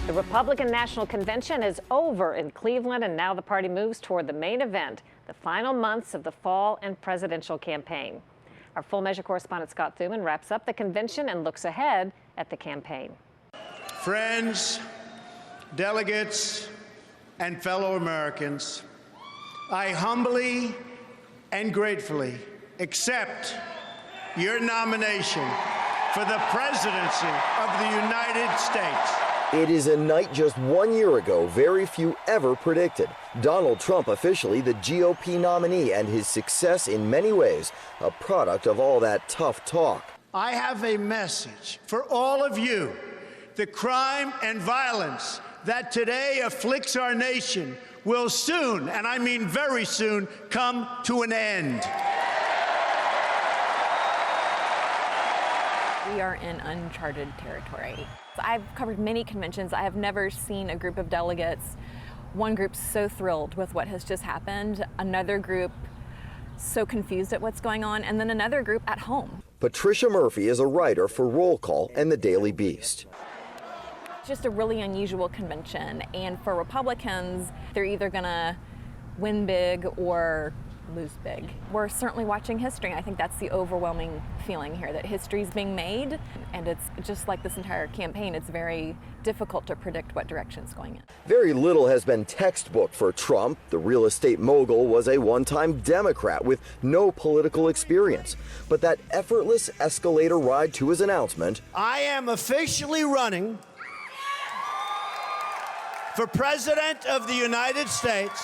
The Republican National Convention is over in Cleveland, and now the party moves toward the main event, the final months of the fall and presidential campaign. Our Full Measure correspondent Scott Thuman wraps up the convention and looks ahead at the campaign. Friends, delegates, and fellow Americans, I humbly and gratefully accept your nomination for the presidency of the United States. It is a night just 1 year ago very few ever predicted. Donald Trump officially the GOP nominee, and his success in many ways a product of all that tough talk. I have a message for all of you. The crime and violence that today afflicts our nation will soon, and I mean very soon, come to an end. We are in uncharted territory. I've covered many conventions. I have never seen a group of delegates, one group so thrilled with what has just happened, another group so confused at what's going on, and then another group at home. Patricia Murphy is a writer for Roll Call and the Daily Beast. Just a really unusual convention, and for Republicans, they're either gonna win big or lose big. We're certainly watching history. I think that's the overwhelming feeling here, that history is being made, and it's just like this entire campaign, it's very difficult to predict what direction it's going in. Very little has been textbook for Trump. The real estate mogul was a one-time Democrat with no political experience. But that effortless escalator ride to his announcement, I am officially running for President of the United States,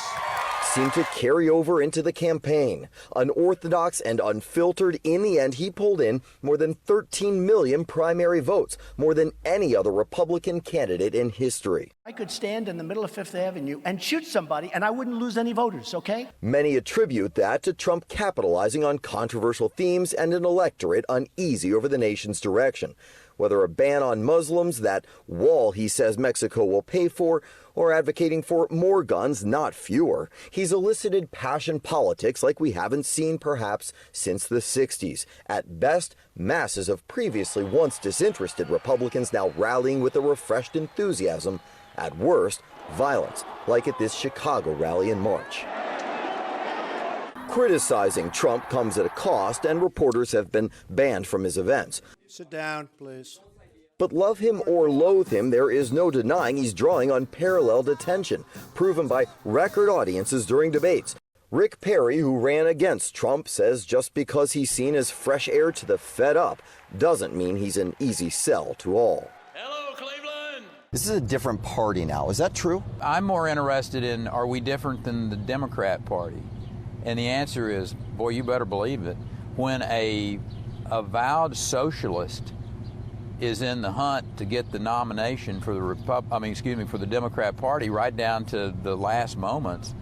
seemed to carry over into the campaign. Unorthodox and unfiltered, in the end, he pulled in more than 13 million primary votes, more than any other Republican candidate in history. I could stand in the middle of Fifth Avenue and shoot somebody, and I wouldn't lose any voters, okay? Many attribute that to Trump capitalizing on controversial themes and an electorate uneasy over the nation's direction. Whether a ban on Muslims, that wall he says Mexico will pay for, or advocating for more guns, not fewer, he's elicited passion politics like we haven't seen perhaps since the 60s. At best, masses of previously once disinterested Republicans now rallying with a refreshed enthusiasm. At worst, violence, like at this Chicago rally in March. Criticizing Trump comes at a cost, and reporters have been banned from his events. Sit down, please. But love him or loathe him, there is no denying he's drawing unparalleled attention, proven by record audiences during debates. Rick Perry, who ran against Trump, says just because he's seen as fresh air to the fed up doesn't mean he's an easy sell to all. Hello, Cleveland! This is a different party now. Is that true? I'm more interested in, are we different than the Democrat Party? And the answer is, boy, you better believe it. When a avowed socialist is in the hunt to get the nomination for the for the Democrat Party right down to the last moments,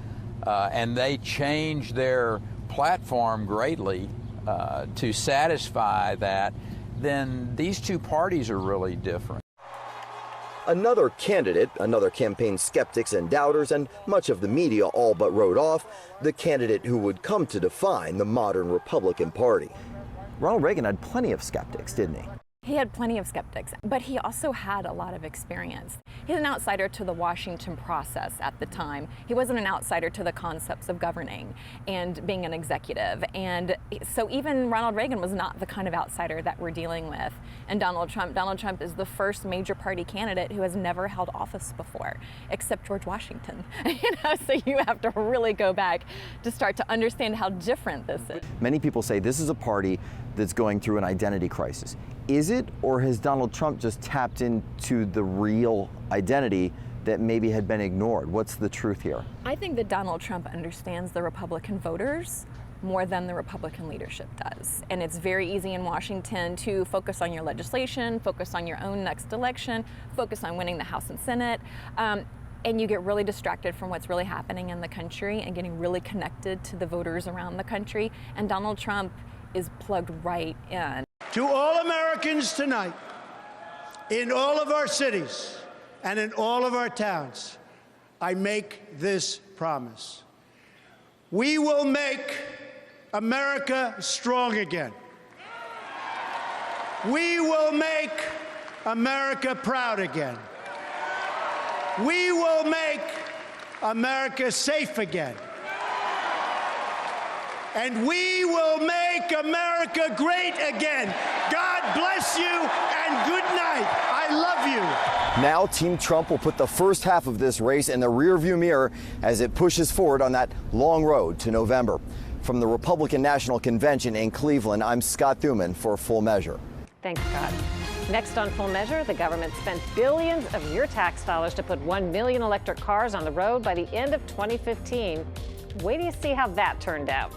and they change their platform greatly to satisfy that, then these two parties are really different. Another candidate, another campaign skeptics and doubters, and much of the media all but wrote off, the candidate who would come to define the modern Republican Party. Ronald Reagan had plenty of skeptics, didn't he? He had plenty of skeptics, but he also had a lot of experience. He's an outsider to the Washington process at the time. He wasn't an outsider to the concepts of governing and being an executive. And so even Ronald Reagan was not the kind of outsider that we're dealing with. And Donald Trump is the first major party candidate who has never held office before, except George Washington. So you have to really go back to start to understand how different this is. Many people say this is a party that's going through an identity crisis. Is it, or has Donald Trump just tapped into the real identity that maybe had been ignored? What's the truth here? I think that Donald Trump understands the Republican voters more than the Republican leadership does. And it's very easy in Washington to focus on your legislation, focus on your own next election, focus on winning the House and Senate. And you get really distracted from what's really happening in the country and getting really connected to the voters around the country. And Donald Trump is plugged right in. To all Americans tonight, in all of our cities and in all of our towns, I make this promise. We will make America strong again. We will make America proud again. We will make America safe again. And we will make America great again. God bless you and good night. I love you. Now, Team Trump will put the first half of this race in the rearview mirror as it pushes forward on that long road to November. From the Republican National Convention in Cleveland, I'm Scott Thuman for Full Measure. Thanks, Scott. Next on Full Measure, the government spent billions of your tax dollars to put 1 million electric cars on the road by the end of 2015. Wait till you see how that turned out.